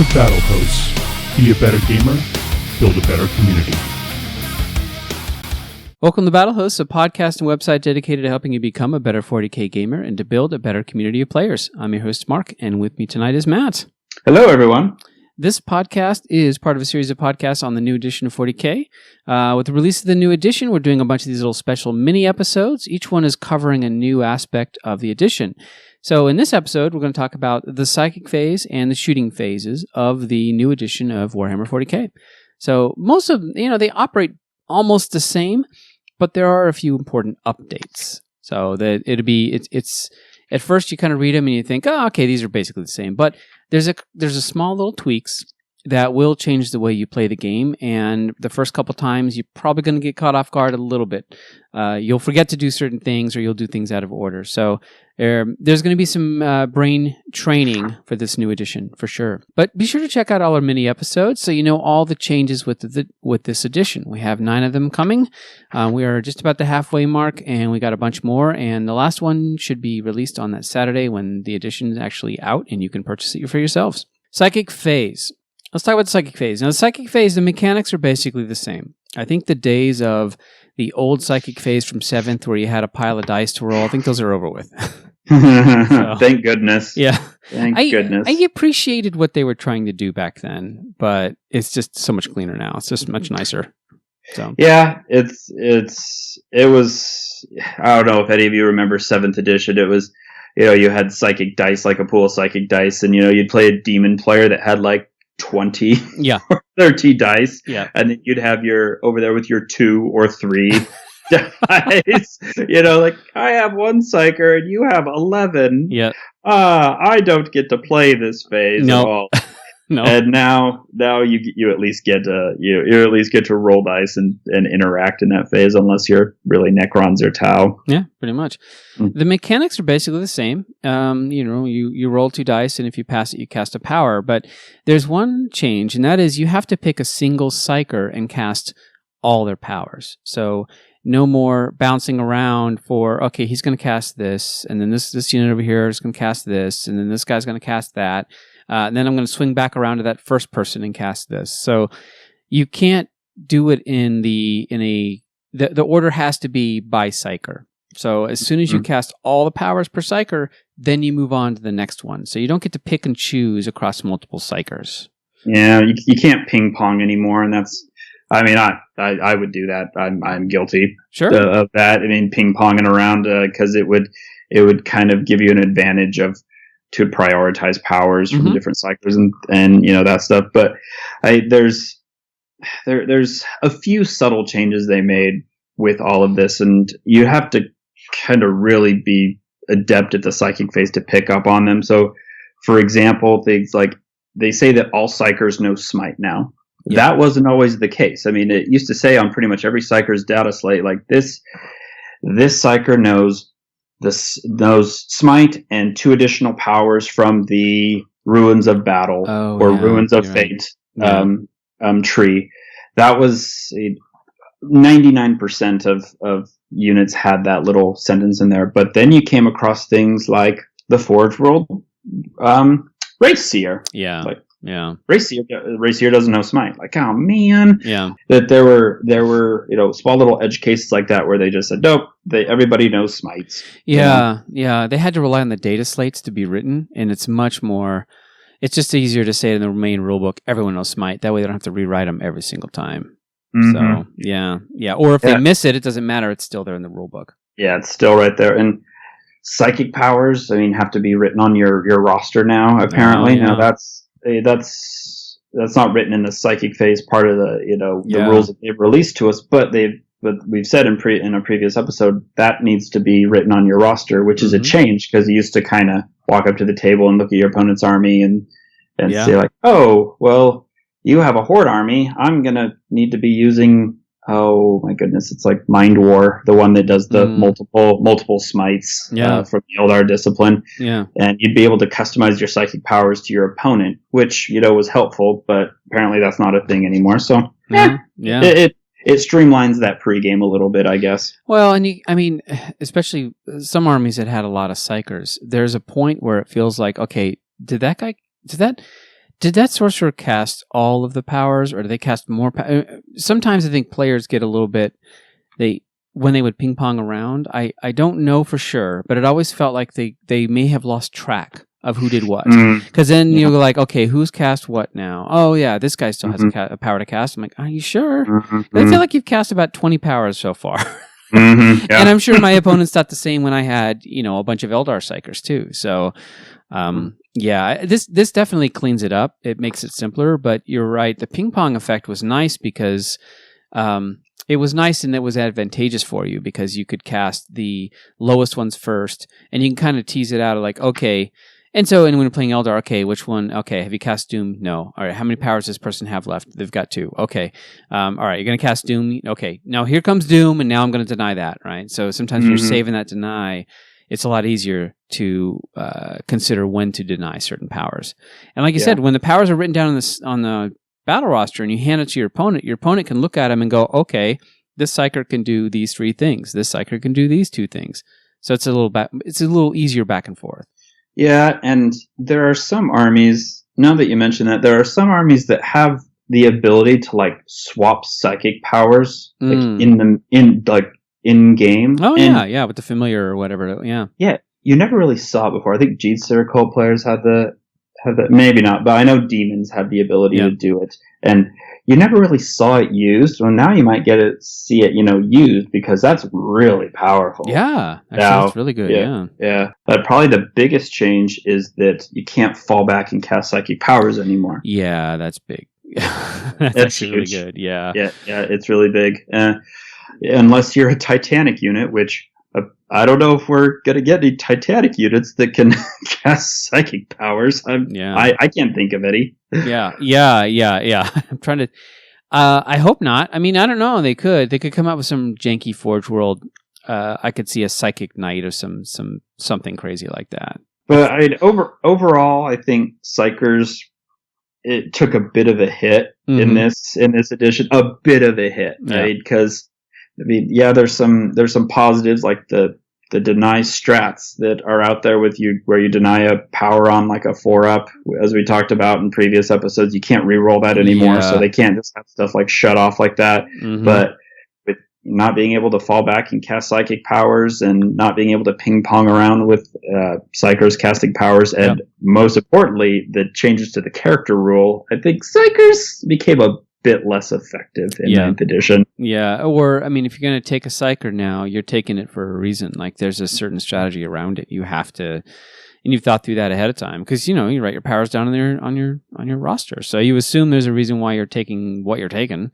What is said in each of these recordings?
to Battlehosts. Be a better gamer, build a better community. Welcome to Battlehosts, a podcast and website dedicated to helping you become a better 40K gamer and to build a better community of players. I'm your host, Mark, and with me tonight is Matt. Hello, everyone. This podcast is part of a series of podcasts on the new edition of 40K. With the release of the new edition, we're doing a bunch of these little special mini episodes. Each one is covering a new aspect of the edition. So in this episode, we're going to talk about the psychic phase and the shooting phases of the new edition of Warhammer 40K. So most of, they operate almost the same, but there are a few important updates. So that it's at first you kind of read them and you think, oh, okay, these are basically the same. But there's a small little tweaks that will change the way you play the game. And the first couple times, you're probably going to get caught off guard a little bit. You'll forget to do certain things or you'll do things out of order. So there's going to be some brain training for this new edition, for sure. But be sure to check out all our mini episodes so you know all the changes with this edition. We have 9 of them coming. We are just about the halfway mark, and we got a bunch more. And the last one should be released on that Saturday when the edition is actually out, and you can purchase it for yourselves. Psychic phase. Let's talk about the psychic phase. Now, the psychic phase, the mechanics are basically the same. I think the days of the old psychic phase from 7th where you had a pile of dice to roll, I think those are over with. So, thank goodness. Yeah. Thank goodness. I appreciated what they were trying to do back then, but it's just so much cleaner now. It's just much nicer. So yeah, it was, I don't know if any of you remember 7th edition. It was, you had psychic dice, like a pool of psychic dice, and, you'd play a demon player that had like 20 or 30 dice, and then you'd have over there with your 2 or 3 dice, like, I have 1 psyker and you have 11. I don't get to play this phase at all. No. And now you at least get to roll dice and interact in that phase, unless you're really Necrons or Tau. Yeah, pretty much. The mechanics are basically the same. You roll 2 dice, and if you pass it, you cast a power. But there's one change, and that is you have to pick a single psyker and cast all their powers. So no more bouncing around for, okay, he's going to cast this, and then this unit over here is going to cast this, and then this guy's going to cast that. And then I'm going to swing back around to that first person and cast this. So you can't do it the order has to be by psyker. So as soon as you cast all the powers per psyker, then you move on to the next one. So you don't get to pick and choose across multiple psykers. Yeah, you can't ping pong anymore, and that's. I mean, I would do that. I'm guilty of that. I mean, ping ponging around because it would kind of give you an advantage to prioritize powers from different cycles and that stuff. But there's a few subtle changes they made with all of this, and you have to kind of really be adept at the psychic phase to pick up on them. So, for example, things like they say that all psychers know smite now. Yeah. That wasn't always the case. I mean, it used to say on pretty much every psyker's data slate, like this psyker knows smite and 2 additional powers from the Ruins of Battle Ruins of Fate tree. That was 99% of units had that little sentence in there. But then you came across things like the Forge World Race Seer. Yeah. Race Seer doesn't know smite. Like, oh man. Yeah. That there were small little edge cases like that where they just said, nope, everybody knows smites. Yeah. Yeah. They had to rely on the data slates to be written, and it's just easier to say in the main rulebook, everyone knows smite. That way they don't have to rewrite them every single time. So yeah. Or if they miss it, it doesn't matter. It's still there in the rulebook. Yeah, it's still right there. And psychic powers, have to be written on your roster now, apparently. Now that's not written in the psychic phase part of the rules that they've released to us, but we've said in a previous episode that needs to be written on your roster, which is a change because you used to kind of walk up to the table and look at your opponent's army and say like, oh, well, you have a horde army. I'm gonna need to be using. Oh my goodness, it's like Mind War, the one that does the multiple smites from the Eldar discipline. Yeah. And you'd be able to customize your psychic powers to your opponent, which, was helpful, but apparently that's not a thing anymore. So it streamlines that pregame a little bit, I guess. Well, and especially some armies that had a lot of psychers, there's a point where it feels like, okay, did that Did that sorcerer cast all of the powers, or do they cast more? Sometimes I think players get a little bit when they would ping pong around. I don't know for sure, but it always felt like they may have lost track of who did what. Because then you're like, okay, who's cast what now? Oh yeah, this guy still has a power to cast. I'm like, are you sure? I feel like you've cast about 20 powers so far. And I'm sure my opponents thought the same when I had a bunch of Eldar Psychers too. So. This definitely cleans it up. It makes it simpler, but you're right. The ping pong effect was nice because it was nice and it was advantageous for you because you could cast the lowest ones first, and you can kind of tease it out of like, okay. And when you're playing Eldar, okay, which one? Okay, have you cast Doom? No. All right, how many powers does this person have left? They've got 2. Okay. All right, you're going to cast Doom. Okay, now here comes Doom, and now I'm going to deny that, right? So sometimes when you're saving that deny, it's a lot easier to consider when to deny certain powers. And like you said, when the powers are written down on the battle roster and you hand it to your opponent can look at them and go, okay, this Psyker can do these 3 things. This Psyker can do these 2 things. So it's a little easier back and forth. Yeah, and there are some armies, now that you mention that, there are some armies that have the ability to like swap psychic powers like in game. Oh, and, with the familiar or whatever. Yeah. Yeah, you never really saw it before. I think Jeetzer cult players had the maybe not, but I know demons had the ability to do it. And you never really saw it used. Well, now you might see it, used because that's really powerful. Yeah, actually, that's really good. Yeah. But probably the biggest change is that you can't fall back and cast psychic powers anymore. Yeah, that's big. That's actually really good. Yeah, it's really big. Unless you're a Titanic unit, which I don't know if we're going to get any Titanic units that can cast psychic powers. I can't think of any. Yeah. I'm trying to. I hope not. I mean, I don't know. They could come out with some janky Forge World. I could see a psychic knight or something crazy like that. But overall, I think Psychers, it took a bit of a hit in this edition. A bit of a hit, right? Because there's some positives like the deny strats that are out there with you, where you deny a power on like a 4-up, as we talked about in previous episodes. You can't re-roll that anymore, so they can't just have stuff like shut off like that. But with not being able to fall back and cast psychic powers, and not being able to ping pong around with Psychers casting powers, and most importantly, the changes to the character rule, I think Psychers became a bit less effective in 9th edition. Yeah, or, I mean, if you're going to take a Psyker now, you're taking it for a reason. Like, there's a certain strategy around it. You have to, and you've thought through that ahead of time, because, you write your powers down on your roster. So you assume there's a reason why you're taking what you're taking.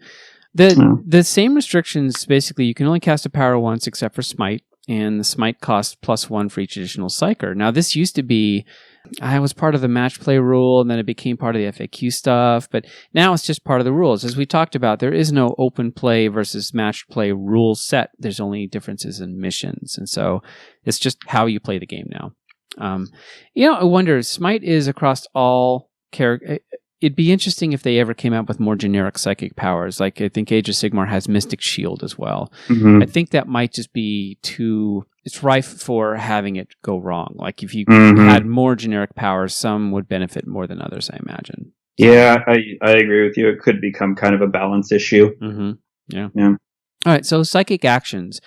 The same restrictions, basically, you can only cast a power once except for Smite, and the Smite costs +1 for each additional Psyker. Now, this used to be, I was part of the match play rule, and then it became part of the FAQ stuff, but now it's just part of the rules. As we talked about, there is no open play versus match play rule set. There's only differences in missions, and so it's just how you play the game now. I wonder, Smite is across all characters. It'd be interesting if they ever came out with more generic psychic powers. Like, I think Age of Sigmar has Mystic Shield as well. I think that might just be it's rife for having it go wrong. Like, if you had more generic powers, some would benefit more than others, I imagine. Yeah, I agree with you. It could become kind of a balance issue. Yeah. All right, so psychic actions.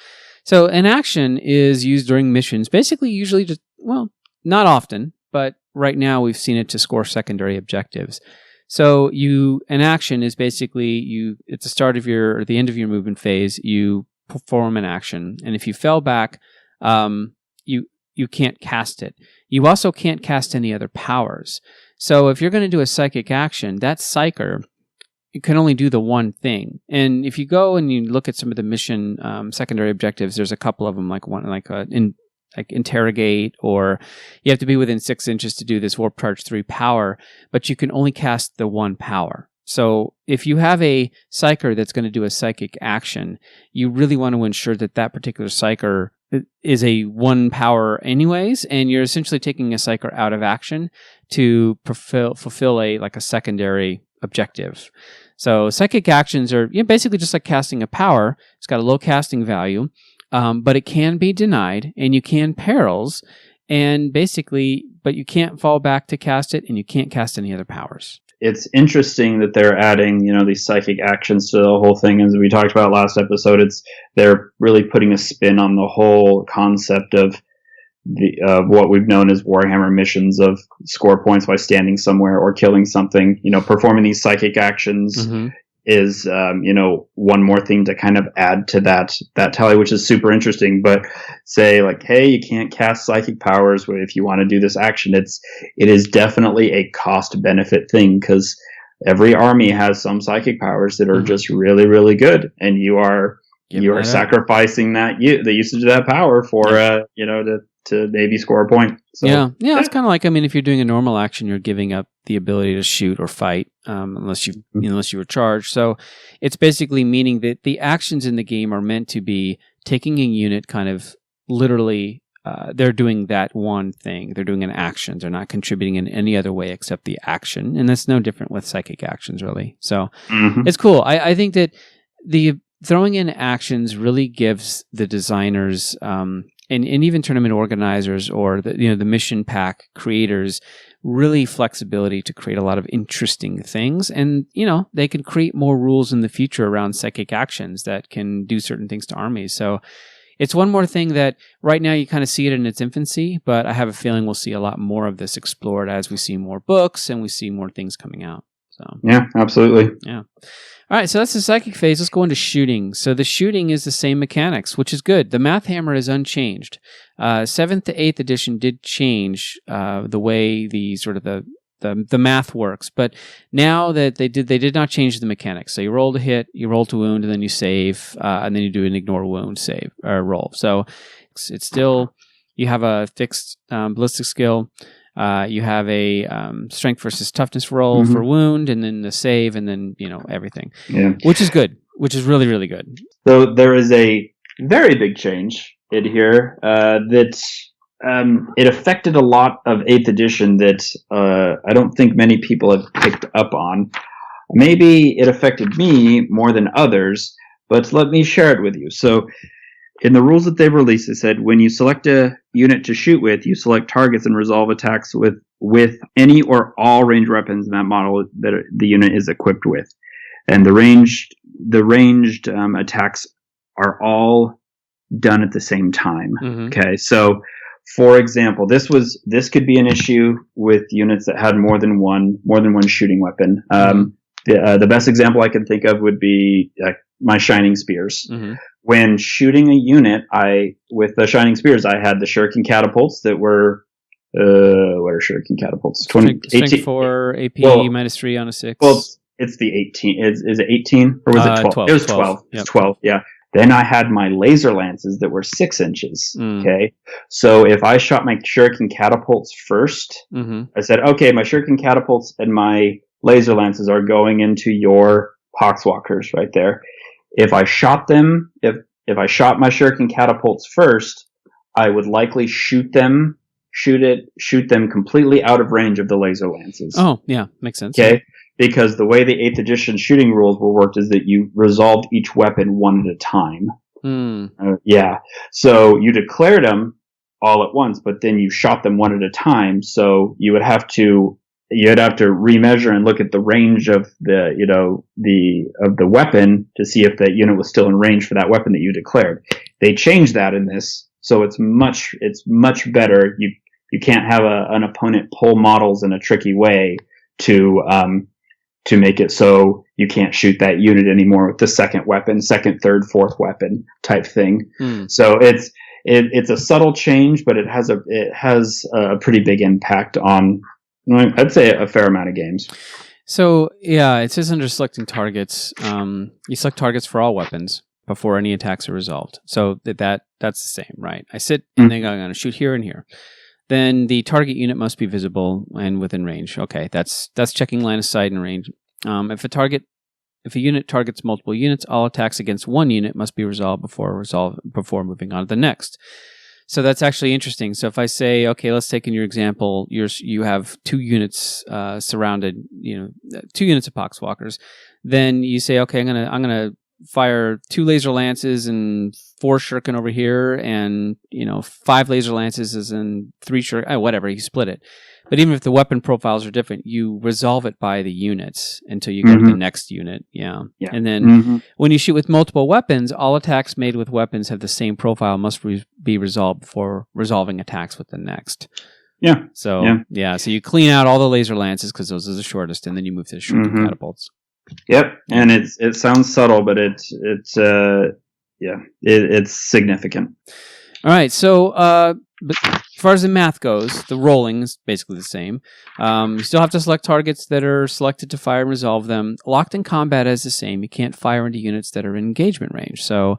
So an action is used during missions, basically usually just, not often, but right now we've seen it to score secondary objectives. So an action is basically at the start of or the end of your movement phase, you perform an action, and if you fell back, you can't cast it. You also can't cast any other powers. So if you're going to do a psychic action, that Psyker, you can only do the one thing. And if you go and you look at some of the mission secondary objectives, there's a couple of them, like interrogate, or you have to be within 6 inches to do this warp charge 3 power, but you can only cast the one power. So if you have a Psyker that's going to do a psychic action, you really want to ensure that particular Psyker is a 1 power anyways, and you're essentially taking a Psyker out of action to fulfill a secondary objective. So psychic actions are basically just like casting a power. It's got a low casting value, but it can be denied, and you can perils, and basically, but you can't fall back to cast it, and you can't cast any other powers. it's interesting that they're adding, these psychic actions to the whole thing. As we talked about last episode, they're really putting a spin on the whole concept of what we've known as Warhammer missions of score points by standing somewhere or killing something. Performing these psychic actions is, one more thing to kind of add to that tally, which is super interesting. But say like, hey, you can't cast psychic powers if you want to do this action. It is definitely a cost benefit thing, because every army has some psychic powers that are just really, really good, and you are sacrificing the usage of that power for to maybe score a point. So, yeah, it's kind of like, if you're doing a normal action, you're giving up the ability to shoot or fight, unless you were charged. So it's basically meaning that the actions in the game are meant to be taking a unit kind of literally, they're doing that one thing. They're doing an action. They're not contributing in any other way except the action. And that's no different with psychic actions, really. So it's cool. I think that the throwing in actions really gives the designers, and even tournament organizers or the mission pack creators really flexibility to create a lot of interesting things. And, they can create more rules in the future around psychic actions that can do certain things to armies. So it's one more thing that right now you kind of see it in its infancy, but I have a feeling we'll see a lot more of this explored as we see more books and we see more things coming out. So yeah, absolutely. Yeah. All right, so that's the psychic phase. Let's go into shooting. So the shooting is the same mechanics, which is good. The math hammer is unchanged. 7th to 8th edition did change the way the sort of the math works, but now that they did not change the mechanics. So you roll to hit, you roll to wound, and then you save, and then you do an ignore wound save or roll. So it's still, you have a fixed ballistic skill. You have a strength versus toughness roll for wound, and then the save, and then everything. Yeah, which is good. Which is really, really good. So there is a very big change in here that it affected a lot of 8th edition that I don't think many people have picked up on. Maybe it affected me more than others, but let me share it with you. So in the rules that they've released, they said when you select a unit to shoot with, you select targets and resolve attacks with any or all ranged weapons in that model that the unit is equipped with. And the ranged attacks are all done at the same time. Okay, so for example, this could be an issue with units that had more than one shooting weapon. The best example I can think of would be my Shining Spears. When shooting a unit, with the Shining Spears, I had the Shuriken catapults that were what are Shuriken catapults? Strength 4, AP -3 on a 6. Well, it's the 18. Is it 18 or was it 12? 12? It was 12. Yep. It's 12. Yeah. Then I had my laser lances that were 6 inches. Okay. So if I shot my Shuriken catapults first, I said, okay, my Shuriken catapults and my laser lances are going into your poxwalkers right there. If I shot them, if I shot my Shuriken catapults first, I would likely shoot them completely out of range of the laser lances. Oh, yeah, makes sense. Okay, because the way the 8th edition shooting rules were worked is that you resolved each weapon one at a time. Yeah, so you declared them all at once, but then you shot them one at a time. So you'd have to remeasure and look at the range of the weapon to see if that unit was still in range for that weapon that you declared. They changed that in this, so it's much better. You can't have an opponent pull models in a tricky way to make it so you can't shoot that unit anymore with the second, third, fourth weapon type thing. So it's a subtle change, but it has a pretty big impact on, I'd say, a fair amount of games. So, yeah, it says under selecting targets, you select targets for all weapons before any attacks are resolved. So that's the same, right? I sit and then I'm going to shoot here and here. Then the target unit must be visible and within range. Okay, that's checking line of sight and range. If a unit targets multiple units, all attacks against one unit must be resolved before moving on to the next. So that's actually interesting. So if I say, okay, let's take in your example, you have 2 units surrounded, 2 units of poxwalkers. Then you say, okay, I'm gonna fire 2 laser lances and 4 shuriken over here, and 5 laser lances is in 3 shuriken, whatever, you split it. But even if the weapon profiles are different, you resolve it by the units until you get to the next unit. Yeah. And then when you shoot with multiple weapons, all attacks made with weapons have the same profile, must be resolved before resolving attacks with the next. Yeah. So so you clean out all the laser lances because those are the shortest, and then you move to the shuriken catapults. Yep, and it sounds subtle, but it's significant. All right, so but as far as the math goes, the rolling is basically the same. You still have to select targets that are selected to fire and resolve them. Locked in combat is the same. You can't fire into units that are in engagement range. So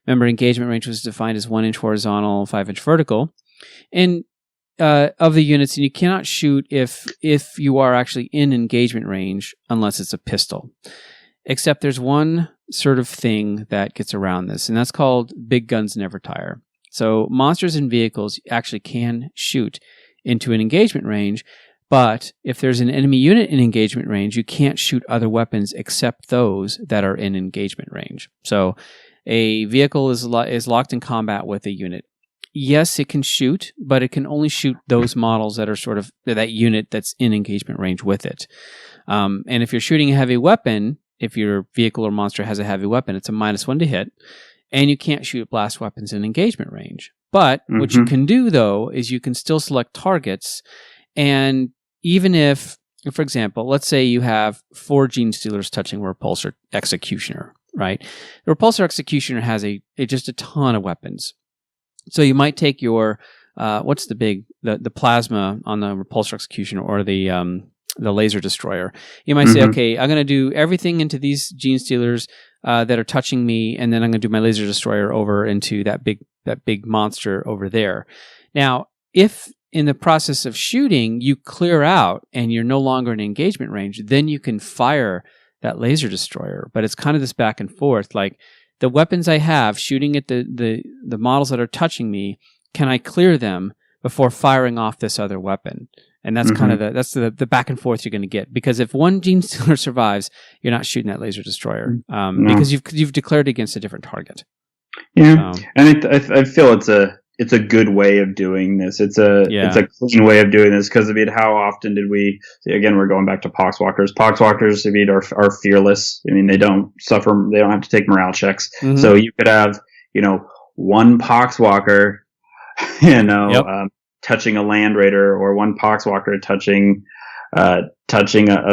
remember, engagement range was defined as 1 inch horizontal, 5 inch vertical, and of the units, and you cannot shoot if you are actually in engagement range unless it's a pistol. Except there's one sort of thing that gets around this, and that's called big guns never tire. So monsters and vehicles actually can shoot into an engagement range, but if there's an enemy unit in engagement range, you can't shoot other weapons except those that are in engagement range. So a vehicle is locked in combat with a unit. Yes, it can shoot, but it can only shoot those models that are sort of that unit that's in engagement range with it. And if you're shooting a heavy weapon, if your vehicle or monster has a heavy weapon, it's a -1 to hit, and you can't shoot blast weapons in engagement range. But what you can do, though, is you can still select targets, and even if, for example, let's say you have 4 Gene Stealers touching a Repulsor Executioner, right? The Repulsor Executioner has just a ton of weapons. So you might take your what's the plasma on the Repulsor Executioner or the Laser Destroyer. You might say, okay, I'm going to do everything into these Gene Stealers that are touching me, and then I'm going to do my Laser Destroyer over into that big monster over there. Now, if in the process of shooting you clear out and you're no longer in engagement range, then you can fire that Laser Destroyer. But it's kind of this back and forth, like, the weapons I have shooting at the models that are touching me, can I clear them before firing off this other weapon? And that's kind of the back and forth you're going to get, because if one Gene Stealer survives, you're not shooting that Laser Destroyer because you've declared against a different target. Yeah, and I feel it's a good way of doing this. It's a clean way of doing this, because how often did we? Again, we're going back to Poxwalkers. Poxwalkers, are fearless. I mean, they don't suffer. They don't have to take morale checks. So you could have one Poxwalker, touching a Land Raider, or one Poxwalker touching a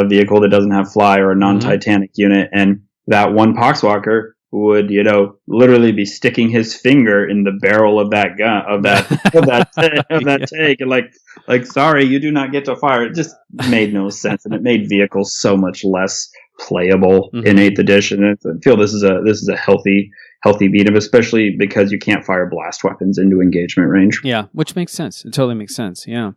vehicle that doesn't have fly or a non-Titanic unit, and that one Poxwalker would, literally be sticking his finger in the barrel of that gun, of that tank, and like, sorry, you do not get to fire. It just made no sense, and it made vehicles so much less playable in 8th edition. And I feel this is a healthy beat up, especially because you can't fire blast weapons into engagement range. Yeah, which makes sense. It totally makes sense. Yeah.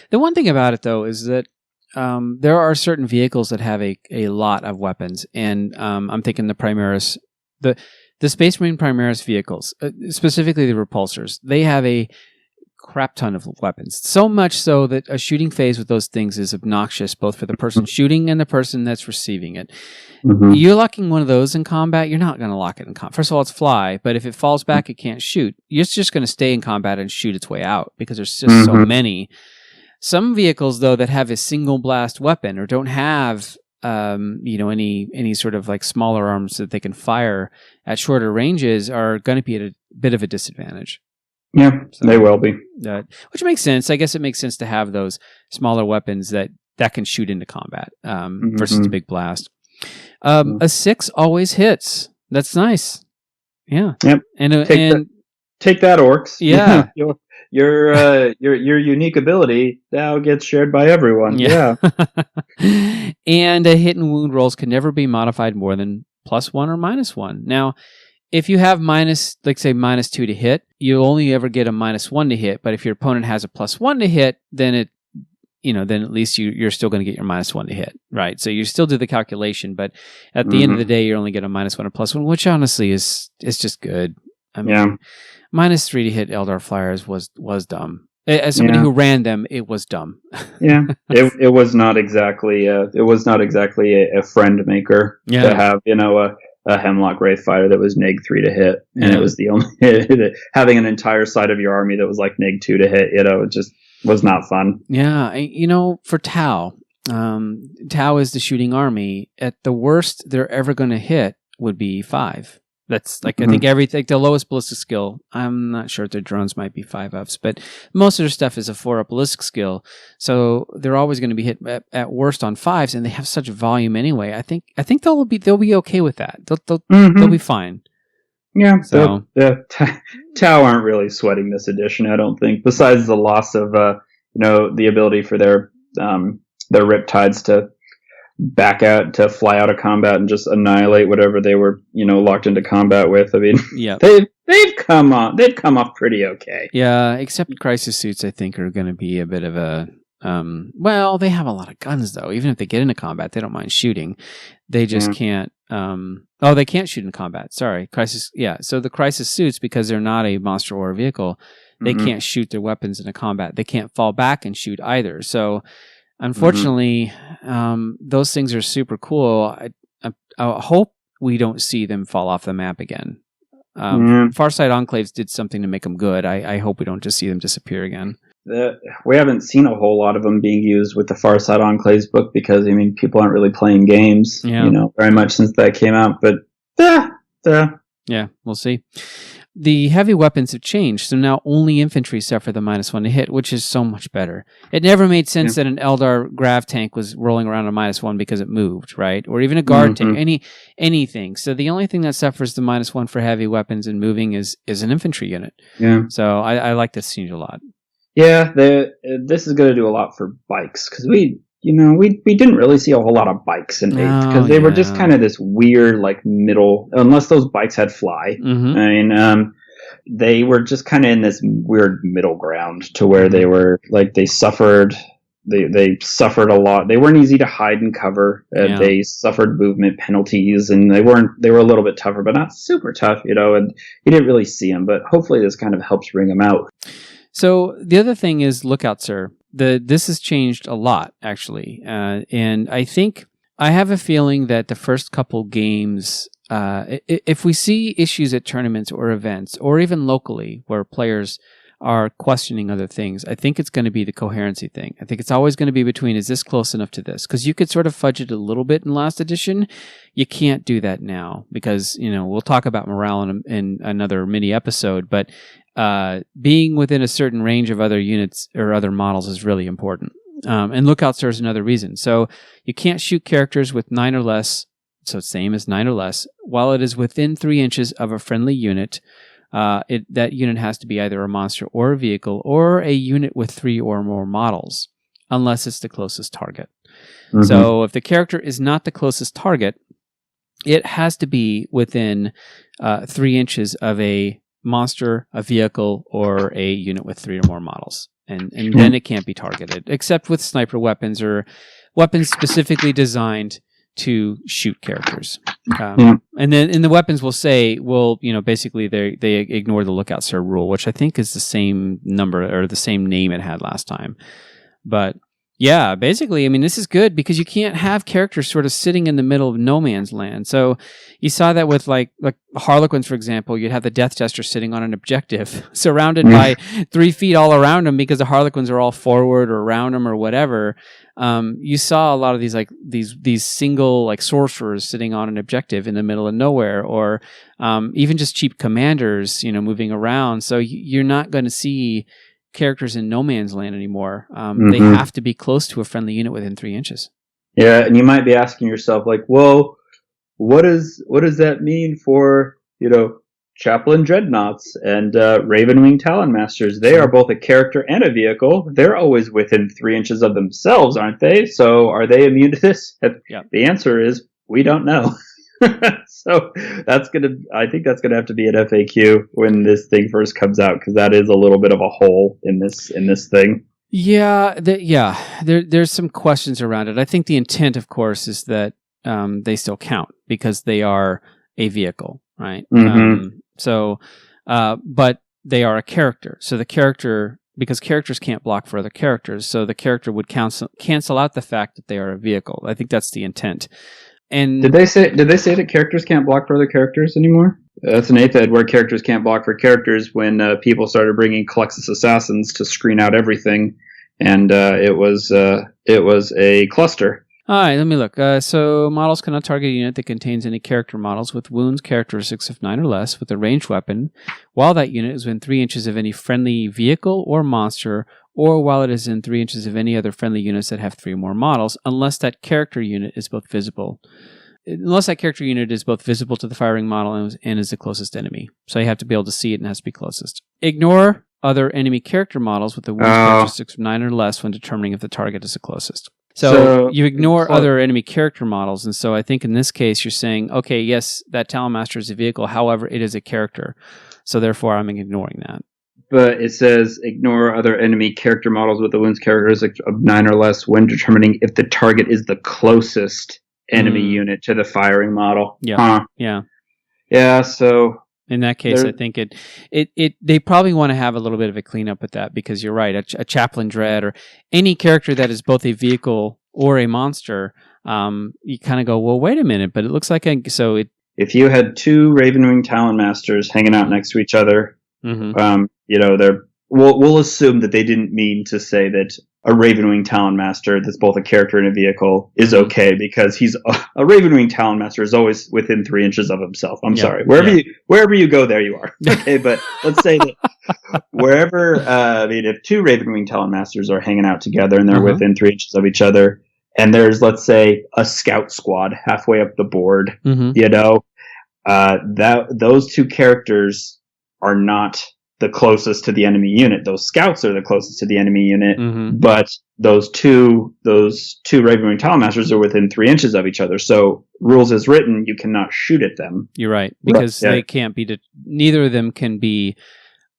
The one thing about it, though, is that there are certain vehicles that have a lot of weapons, and I'm thinking the Primaris. The Space Marine Primaris vehicles, specifically the repulsors, they have a crap ton of weapons. So much so that a shooting phase with those things is obnoxious, both for the person shooting and the person that's receiving it. You're locking one of those in combat, you're not going to lock it in combat. First of all, it's fly, but if it falls back, it can't shoot. It's just going to stay in combat and shoot its way out, because there's just so many. Some vehicles, though, that have a single blast weapon or don't have any sort of like smaller arms that they can fire at shorter ranges are going to be at a bit of a disadvantage. Yeah, so, they will be. Which makes sense. I guess it makes sense to have those smaller weapons that can shoot into combat versus the big blast. A 6 always hits. That's nice. Yeah. Yep. Take that, orcs. Yeah. Your unique ability now gets shared by everyone. Yeah. And a hit and wound rolls can never be modified more than +1 or -1. Now, if you have -2 to hit, you'll only ever get a -1 to hit. But if your opponent has a +1 to hit, then then at least you're still going to get your -1 to hit, right? So you still do the calculation, but at the end of the day, you only get a -1 or +1, which honestly is just good. I mean, -3 to hit Eldar flyers was dumb. As somebody who ran them, it was dumb. Yeah, it was not exactly a friend maker to have a Hemlock Wraith fighter that was neg 3 to hit, and it was the only having an entire side of your army that was like neg 2 to hit. It just was not fun. Yeah, for Tau, Tau is the shooting army. At the worst they're ever going to hit would be 5. That's like, I think everything, the lowest ballistic skill, I'm not sure if their drones might be 5-ups, but most of their stuff is a 4-up ballistic skill. So they're always going to be hit at worst on 5s, and they have such volume anyway. I think they'll be okay with that. They'll be fine. Yeah. So Tau aren't really sweating this edition, I don't think, besides the loss of, the ability for their Riptides to back out, to fly out of combat and just annihilate whatever they were, locked into combat with. I mean, they've come off pretty okay. Yeah, except crisis suits, I think, are going to be a bit of a they have a lot of guns though. Even if they get into combat, they don't mind shooting. They just can't. They can't shoot in combat. Sorry, crisis. Yeah, so the crisis suits, because they're not a monster or a vehicle, they can't shoot their weapons in a combat. They can't fall back and shoot either. So unfortunately, those things are super cool. I hope we don't see them fall off the map again. Farside Enclaves did something to make them good. I hope we don't just see them disappear again. We haven't seen a whole lot of them being used with the Farside Enclaves book because, people aren't really playing games, very much since that came out. But, yeah, we'll see. The heavy weapons have changed, so now only infantry suffer the -1 to hit, which is so much better. It never made sense that an Eldar Grav tank was rolling around a -1 because it moved, right? Or even a guard tank, anything. So the only thing that suffers the -1 for heavy weapons and moving is an infantry unit. Yeah. So I like this change a lot. Yeah, this is going to do a lot for bikes, because we didn't really see a whole lot of bikes in 8th, because they were just kind of this weird, like, middle, unless those bikes had fly. They were just kind of in this weird middle ground to where they were, like, they suffered a lot. They weren't easy to hide and cover. They suffered movement penalties, and they were a little bit tougher, but not super tough, and you didn't really see them, but hopefully this kind of helps bring them out. So the other thing is Lookout Sir. This has changed a lot, actually. And I have a feeling that the first couple games, if we see issues at tournaments or events, or even locally where players are questioning other things, I think it's going to be the coherency thing. I think it's always going to be between, is this close enough to this? Because you could sort of fudge it a little bit in last edition. You can't do that now because, we'll talk about morale in another mini episode, but being within a certain range of other units or other models is really important. And Lookout Sir is another reason. So you can't shoot characters with 9 or less, so same as 9 or less, while it is within 3 inches of a friendly unit. That unit has to be either a monster or a vehicle, or a unit with 3 or more models, unless it's the closest target. So if the character is not the closest target, it has to be within 3 inches of a monster, a vehicle, or a unit with 3 or more models. And then it can't be targeted, except with sniper weapons or weapons specifically designed to shoot characters. And then in the weapons will say, basically they ignore the Lookout Sir rule, which I think is the same number or the same name it had last time. But yeah, basically, this is good because you can't have characters sort of sitting in the middle of no man's land. So you saw that with like Harlequins, for example. You'd have the Death Jester sitting on an objective, surrounded by 3 feet all around them because the Harlequins are all forward or around them or whatever. You saw a lot of these single sorcerers sitting on an objective in the middle of nowhere, or even just cheap commanders, moving around. So you're not going to see characters in no man's land anymore. They have to be close to a friendly unit within 3 inches. Yeah, and you might be asking yourself, well, what does that mean for Chaplain Dreadnoughts and Ravenwing Talon Masters? They are both a character and a vehicle. They're always within 3 inches of themselves, aren't they? So are they immune to this? The answer is we don't know. So I think that's gonna have to be an FAQ when this thing first comes out, because that is a little bit of a hole in this thing. Yeah, there's some questions around it. I think the intent, of course, is that they still count because they are a vehicle, right? But they are a character. So the character, because characters can't block for other characters, so the character would cancel out the fact that they are a vehicle. I think that's the intent. And did they say that characters can't block for other characters anymore? That's an 8th ed where characters can't block for characters when people started bringing Colexus assassins to screen out everything, and it was a cluster. All right, let me look. So models cannot target a unit that contains any character models with wounds characteristics of 9 or less with a ranged weapon, while that unit is within 3 inches of any friendly vehicle or monster, or while it is in 3 inches of any other friendly units that have 3 or more models, unless that character unit is both visible. Unless that character unit is both visible to the firing model and is the closest enemy. So you have to be able to see it and it has to be closest. Ignore other enemy character models with the wounds characteristics of 9 or less when determining if the target is the closest. So you ignore other enemy character models, and so I think in this case you're saying, okay, yes, that Talon Master is a vehicle, however, it is a character, so therefore I'm ignoring that. But it says ignore other enemy character models with the wounds characteristics of 9 or less when determining if the target is the closest enemy unit to the firing model. Yeah, yeah. So in that case, I think they probably want to have a little bit of a cleanup with that, because you're right. A Chaplain Dread or any character that is both a vehicle or a monster, you kind of go, well, wait a minute, but it looks like if you had 2 Ravenwing Talon Masters hanging out next to each other, we'll assume that they didn't mean to say that a Ravenwing Talon Master that's both a character and a vehicle is okay, because he's a Ravenwing Talon Master is always within 3 inches of himself. I'm sorry. Wherever you go, there you are. Okay, but let's say that wherever, if 2 Ravenwing Talon Masters are hanging out together and they're within 3 inches of each other, and there's, let's say, a scout squad halfway up the board, those 2 characters are not the closest to the enemy unit. Those scouts are the closest to the enemy unit, but those two Ravenwing Talon Masters are within 3 inches of each other. So rules as written, you cannot shoot at them. You're right, because they can't be. Neither of them can be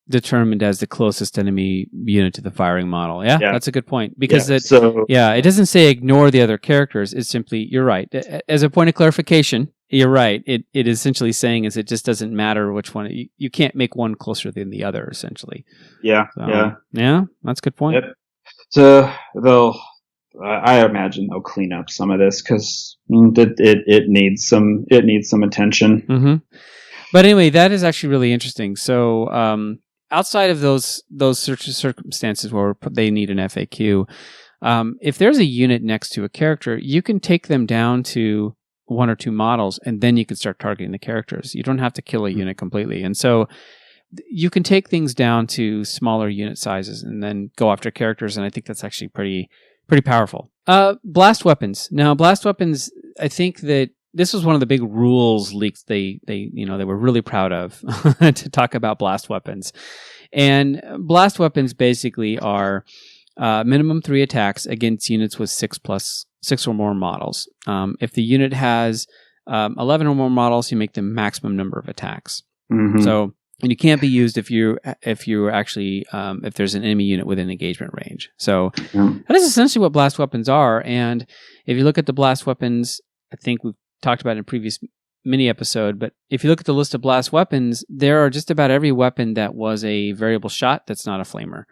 determined as the closest enemy unit to the firing model. Yeah, that's a good point, because it doesn't say ignore the other characters. It's simply, you're right. As a point of clarification, you're right. It is essentially saying is it just doesn't matter which one. You can't make one closer than the other, essentially. Yeah, yeah. That's a good point. Yep. So I imagine they'll clean up some of this, because it needs some attention. Mm-hmm. But anyway, that is actually really interesting. So outside of those circumstances where they need an FAQ, if there's a unit next to a character, you can take them down to 1 or 2 models, and then you can start targeting the characters. You don't have to kill a unit completely. And so you can take things down to smaller unit sizes and then go after characters, and I think that's actually pretty powerful. Blast weapons. Now, blast weapons, I think that this was one of the big rules leaks they were really proud of to talk about blast weapons. And blast weapons basically are minimum 3 attacks against units with 6 or more models. If the unit has 11 or more models, you make the maximum number of attacks. Mm-hmm. So, and you can't be used if there's an enemy unit within engagement range. So that is essentially what blast weapons are. And if you look at the blast weapons, I think we've talked about it in a previous mini episode, but if you look at the list of blast weapons, there are just about every weapon that was a variable shot that's not a flamer.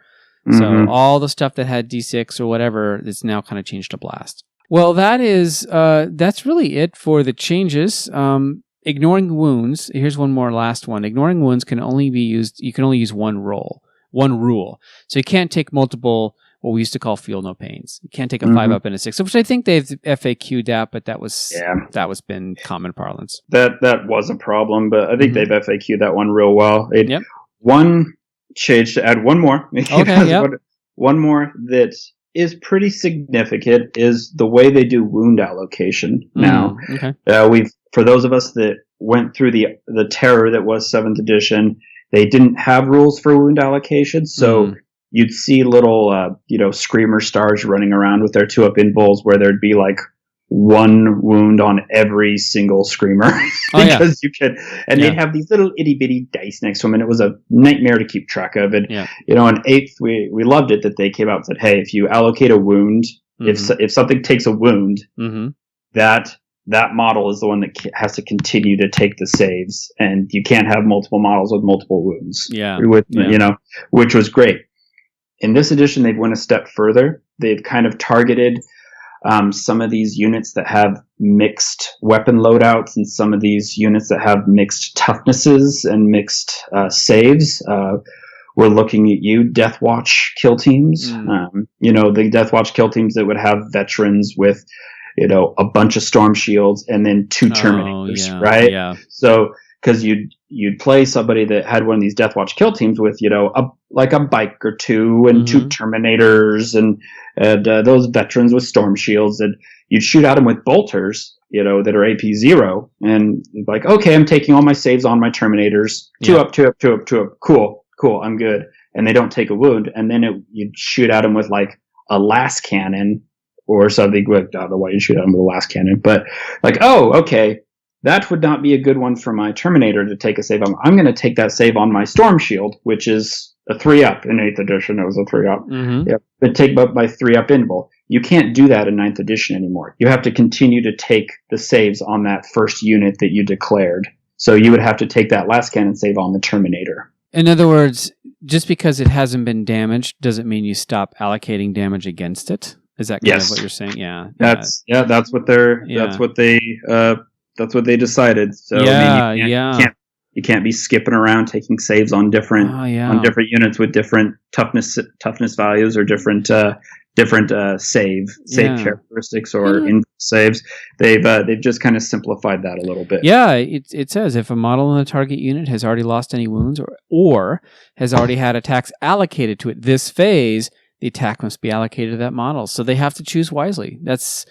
Mm-hmm. So all the stuff that had D6 or whatever is now kind of changed to blast. Well, that's really it for the changes. Ignoring wounds. Here's one more last one. Ignoring wounds can only be used. You can only use one rule. So you can't take multiple, what we used to call feel no pains. You can't take a 5 up and a 6, which I think they've FAQ'd out, but that was been common parlance. That was a problem, but I think they've FAQ'd that one real well. One change to add one more. One more that is pretty significant is the way they do wound allocation now. For those of us that went through the terror that was 7th edition, they didn't have rules for wound allocation, so you'd see little screamer stars running around with their 2-up invulns where there'd be like 1 wound on every single screamer because you could, and they'd have these little itty bitty dice next to them, and it was a nightmare to keep track of. And in 8th, we loved it that they came out and said, hey, if you allocate a wound, if something takes a wound, that model is the one that has to continue to take the saves, and you can't have multiple models with multiple wounds. Which was great. In this edition, they've went a step further. They've kind of targeted some of these units that have mixed weapon loadouts and some of these units that have mixed toughnesses and mixed saves. We're looking at you, Death Watch kill teams. The Death Watch kill teams that would have veterans with, a bunch of storm shields and then 2 Terminators, right? Yeah. So, because you'd play somebody that had one of these Death Watch kill teams with, a bike or 2 and 2 Terminators and those veterans with storm shields, and you'd shoot at them with bolters, that are AP 0, and like, okay, I'm taking all my saves on my Terminators, 2 up, 2 up, 2 up, 2 up, cool, I'm good, and they don't take a wound, and then you'd shoot at them with like a last cannon or something. I don't know why you shoot at them with a last cannon, but like, oh, okay, that would not be a good one for my Terminator to take a save on. I'm going to take that save on my Storm Shield, which is a 3-up in 8th edition. It was a 3-up. Yep. But take up my 3-up invul. You can't do that in 9th edition anymore. You have to continue to take the saves on that first unit that you declared. So you would have to take that last cannon save on the Terminator. In other words, just because it hasn't been damaged doesn't mean you stop allocating damage against it. Is that kind of what you're saying? Yeah. That's what they decided. So you can't be skipping around taking saves on different units with different toughness values or different save characteristics or saves. They've just kind of simplified that a little bit. Yeah, it says if a model in the target unit has already lost any wounds or has already had attacks allocated to it this phase, the attack must be allocated to that model. So they have to choose wisely. That's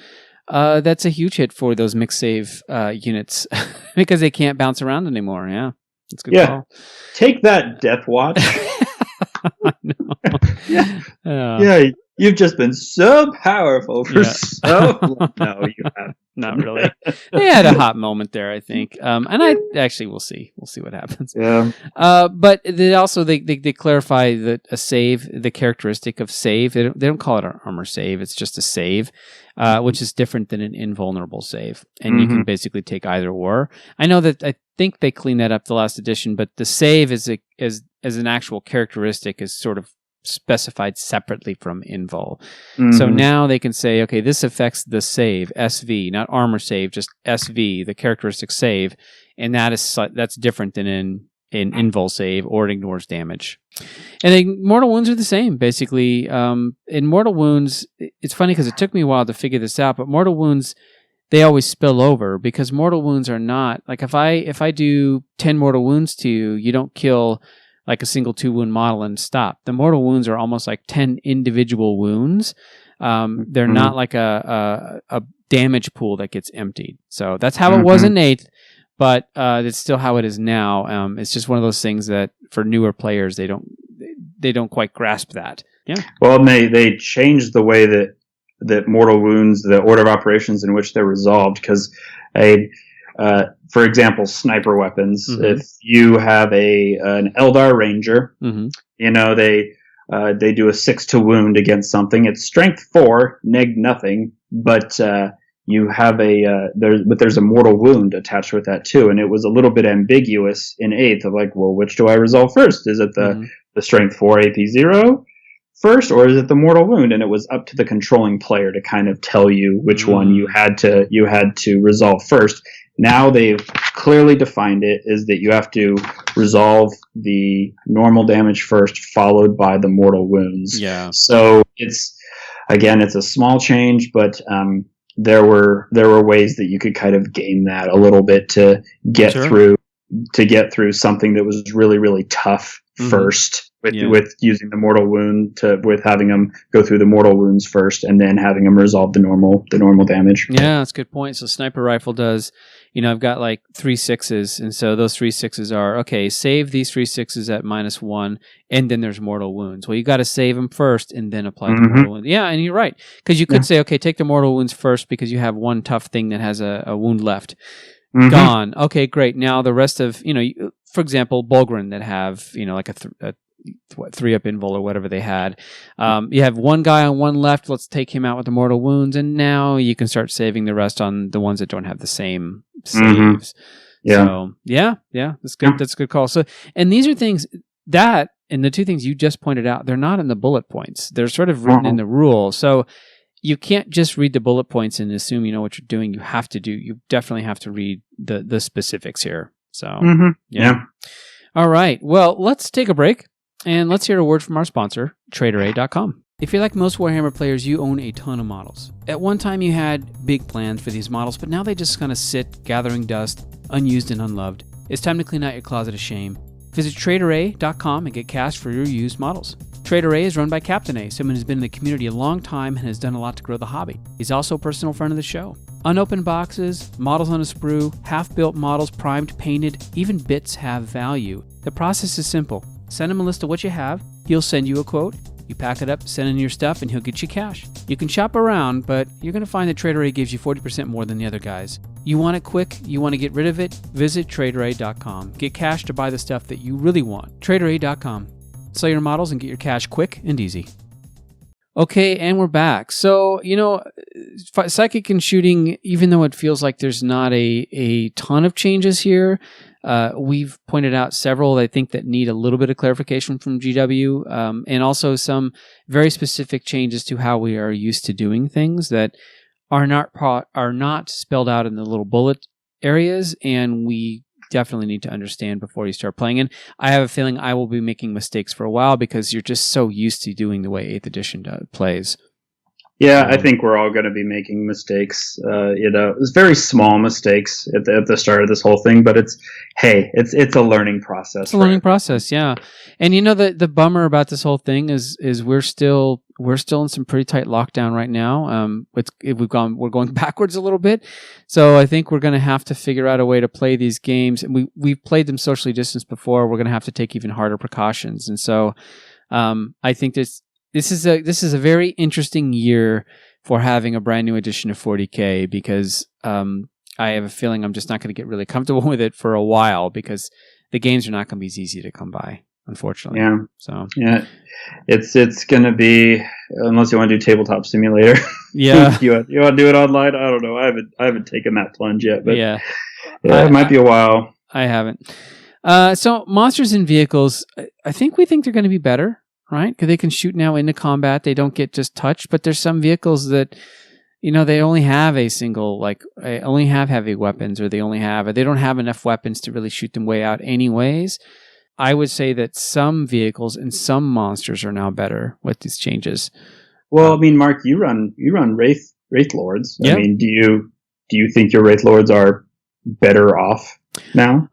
a huge hit for those mixed save units because they can't bounce around anymore. Yeah, that's a good call. Take that, Death Watch. Yeah. You've just been so powerful for so long. No, you haven't. Not really. They had a hot moment there, I think. And we'll see. We'll see what happens. Yeah. But they also they clarify that a save, the characteristic of save, they don't call it an armor save. It's just a save, which is different than an invulnerable save. And you can basically take either or. I know that I think they cleaned that up the last edition, but the save as an actual characteristic is sort of specified separately from invul. So now they can say, okay, this affects the save, SV, not armor save, just SV, the characteristic save, and that's different than in invul save, or it ignores damage. And then mortal wounds are the same, basically. In mortal wounds, it's funny because it took me a while to figure this out, but mortal wounds, they always spill over because mortal wounds are not, like if I do 10 mortal wounds to you, you don't kill like a single 2-wound model and stop. The mortal wounds are almost like 10 individual wounds. They're not like a damage pool that gets emptied. So that's how it was in 8th, but it's still how it is now. It's just one of those things that for newer players, they don't quite grasp that. Yeah. Well, and they changed the way that mortal wounds, the order of operations in which they're resolved, because for example, sniper weapons. If you have an Eldar Ranger, they do a 6 to wound against something. It's strength 4, neg nothing, but you have there's a mortal wound attached with that too. And it was a little bit ambiguous in 8th of like, well, which do I resolve first? Is it the strength 4 AP 0 first, or is it the mortal wound? And it was up to the controlling player to kind of tell you which one you had to resolve first. Now they've clearly defined it is that you have to resolve the normal damage first, followed by the mortal wounds. Yeah. So it's a small change, but there were ways that you could kind of game that a little bit to get through something that was really, really tough first with using the mortal wound with having them go through the mortal wounds first and then having them resolve the normal damage. Yeah, that's a good point. So sniper rifle does, I've got like 3 6s, and so those 3 6s are, okay, save these 3 6s at -1, and then there's mortal wounds. Well, you got to save them first and then apply the mortal wounds. Yeah, and you're right. Because you could say, okay, take the mortal wounds first because you have one tough thing that has a wound left. Gone. Okay, great. Now the rest of, for example, Bulgrin that have, like a 3-up invul or whatever they had. You have one guy on one left. Let's take him out with the mortal wounds, and now you can start saving the rest on the ones that don't have the same saves. Yeah. So, yeah, that's good. That's a good call. So, and these are things that, and the 2 things you just pointed out, they're not in the bullet points. They're sort of written in the rule. So you can't just read the bullet points and assume you know what you're doing. You definitely have to read the specifics here. So, yeah. All right. Well, let's take a break and let's hear a word from our sponsor, TraderA.com. If you're like most Warhammer players, you own a ton of models. At one time, you had big plans for these models, but now they just kind of sit, gathering dust, unused and unloved. It's time to clean out your closet of shame. Visit TraderA.com and get cash for your used models. TraderA is run by Captain A, someone who's been in the community a long time and has done a lot to grow the hobby. He's also a personal friend of the show. Unopened boxes, models on a sprue, half-built models, primed, painted, even bits have value. The process is simple. Send him a list of what you have, he'll send you a quote, you pack it up, send in your stuff, and he'll get you cash. You can shop around, but you're going to find that TraderA gives you 40% more than the other guys. You want it quick, you want to get rid of it, visit TraderA.com. Get cash to buy the stuff that you really want. TraderA.com. Sell your models and get your cash quick and easy. Okay, and we're back. So, psychic and shooting, even though it feels like there's not a ton of changes here, we've pointed out several, I think, that need a little bit of clarification from GW, and also some very specific changes to how we are used to doing things that are not spelled out in the little bullet areas, and we definitely need to understand before you start playing. And I have a feeling I will be making mistakes for a while because you're just so used to doing the way 8th edition plays. Yeah, I think we're all going to be making mistakes. It's very small mistakes at the start of this whole thing, but it's a learning process. It's a learning process, yeah. And the bummer about this whole thing is we're still in some pretty tight lockdown right now. We're going backwards a little bit, so I think we're going to have to figure out a way to play these games. And we've played them socially distanced before. We're going to have to take even harder precautions, and so I think this is a very interesting year for having a brand new edition of 40K because I have a feeling I'm just not going to get really comfortable with it for a while because the games are not going to be as easy to come by, unfortunately. Yeah. So yeah, it's going to be, unless you want to do Tabletop Simulator. Yeah. you want to do it online? I don't know. I haven't taken that plunge yet, but yeah, it might be a while. I haven't. So monsters and vehicles, I think we think they're going to be better. Right? Because they can shoot now into combat. They don't get just touched, but there's some vehicles that, they only have only have heavy weapons, or they don't have enough weapons to really shoot them way out anyways. I would say that some vehicles and some monsters are now better with these changes. Well, I mean, Mark, you run Wraith Lords. Yep. I mean, do you think your Wraith Lords are better off now?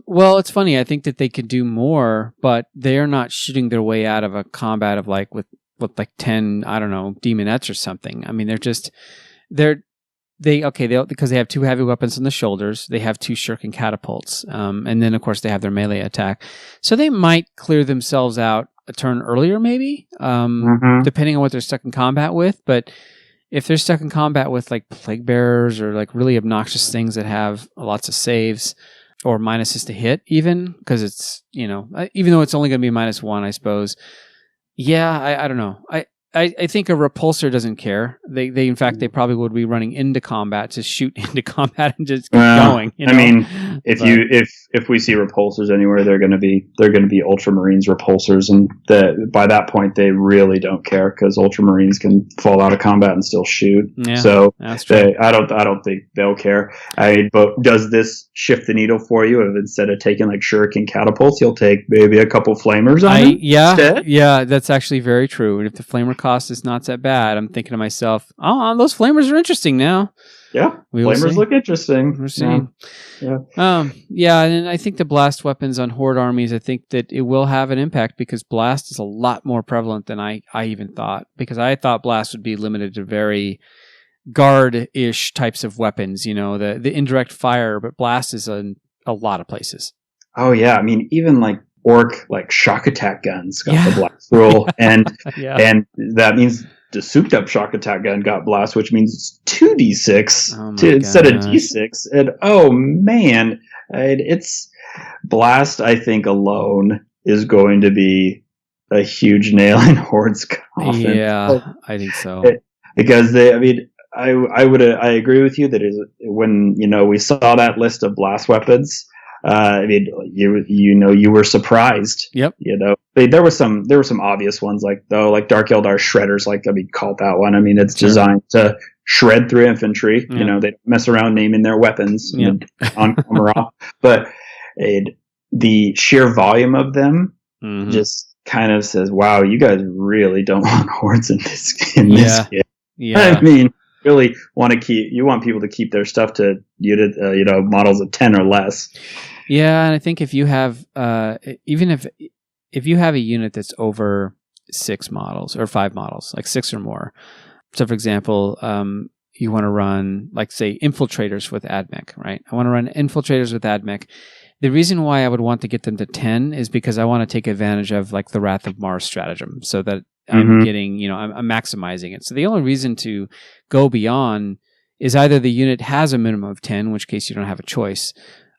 Well, it's funny. I think that they could do more, but they're not shooting their way out of a combat of with 10, I don't know, demonettes or something. I mean, because they have 2 heavy weapons on the shoulders. They have 2 shuriken catapults. And then of course they have their melee attack. So they might clear themselves out a turn earlier, maybe, depending on what they're stuck in combat with. But if they're stuck in combat with plague bearers or really obnoxious things that have lots of saves or minuses to hit, even because it's, even though it's only going to be -1, I suppose. Yeah, I don't know. I think a repulsor doesn't care. They in fact, they probably would be running into combat to shoot into combat and just keep going. I mean, if we see repulsors anywhere, they're going to be Ultramarines repulsors, and by that point they really don't care because Ultramarines can fall out of combat and still shoot. Yeah, so I don't think they'll care. But does this shift the needle for you? If instead of taking shuriken catapults, you'll take maybe a couple flamers on them instead? Yeah, that's actually very true. And if the flamer cost is not that bad, I'm thinking to myself, those flamers are interesting now. Yeah, flamers look interesting. We're seeing. Yeah. And I think the blast weapons on Horde armies, I think that it will have an impact because blast is a lot more prevalent than I even thought. Because I thought blast would be limited to very guard-ish types of weapons, the indirect fire, but blast is in a lot of places. Oh yeah, I mean even orc shock attack guns got the blast rule, and that means the souped up shock attack gun got blast, which means it's 2d6 instead of d6. And oh man, it's blast. I think alone is going to be a huge nail in Horde's coffin. Yeah, I think so. Because I agree with you that when we saw that list of blast weapons. You were surprised. Yep. there were some obvious ones like Dark Eldar Shredders, call it that one. I mean, it's designed to shred through infantry. Yeah. You know, they mess around naming their weapons on camera, but the sheer volume of them just kind of says, "Wow, you guys really don't want hordes in this game." Yeah. I mean, really want people to keep their stuff to unit, models of 10 or less. Yeah, and I think if you have even if you have a unit that's over 6 models or 5 models, like 6 or more. So, for example, you want to run, like, say, infiltrators with AdMech, right? I want to run infiltrators with AdMech. The reason why I would want to get them to 10 is because I want to take advantage of, like, the Wrath of Mars stratagem, so that I'm getting, I'm maximizing it. So the only reason to go beyond is either the unit has a minimum of 10, in which case you don't have a choice,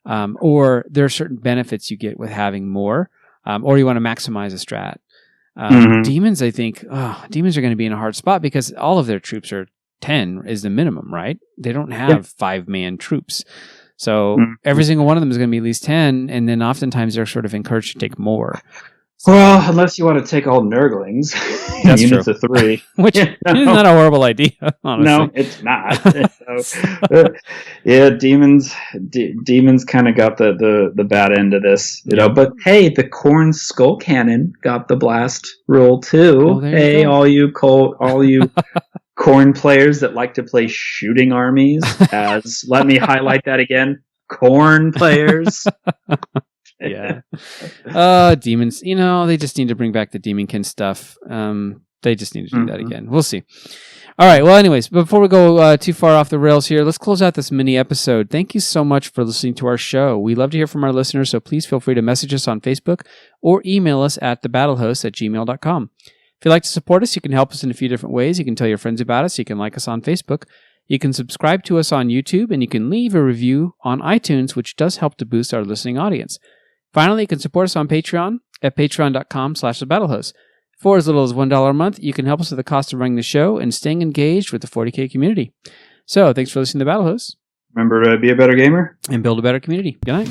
or there are certain benefits you get with having more, or you want to maximize a strat. Demons, I think, demons are going to be in a hard spot because all of their troops are 10 is the minimum, right? They don't have 5-man troops. So every single one of them is going to be at least 10, and then oftentimes they're sort of encouraged to take more. Well, unless you want to take all Nurglings, units of 3. Which is not a horrible idea, honestly. No, it's not. Demons kind of got the bad end of this, you know. But hey, the Khorne Skull Cannon got the blast rule too. Hey, all you Khorne players that like to play shooting armies, let me highlight that again, Khorne players. Yeah. Demons, they just need to bring back the Demonkin stuff. They just need to do that again. We'll see. All right. Well, anyways, before we go too far off the rails here, let's close out this mini episode. Thank you so much for listening to our show. We love to hear from our listeners, so please feel free to message us on Facebook or email us at thebattlehosts@gmail.com. If you'd like to support us, you can help us in a few different ways. You can tell your friends about us. You can like us on Facebook. You can subscribe to us on YouTube, and you can leave a review on iTunes, which does help to boost our listening audience. Finally, you can support us on Patreon at patreon.com/thebattlehosts. For as little as $1 a month, you can help us with the cost of running the show and staying engaged with the 40K community. So, thanks for listening to the Battlehosts. Remember to be a better gamer and build a better community. Good night.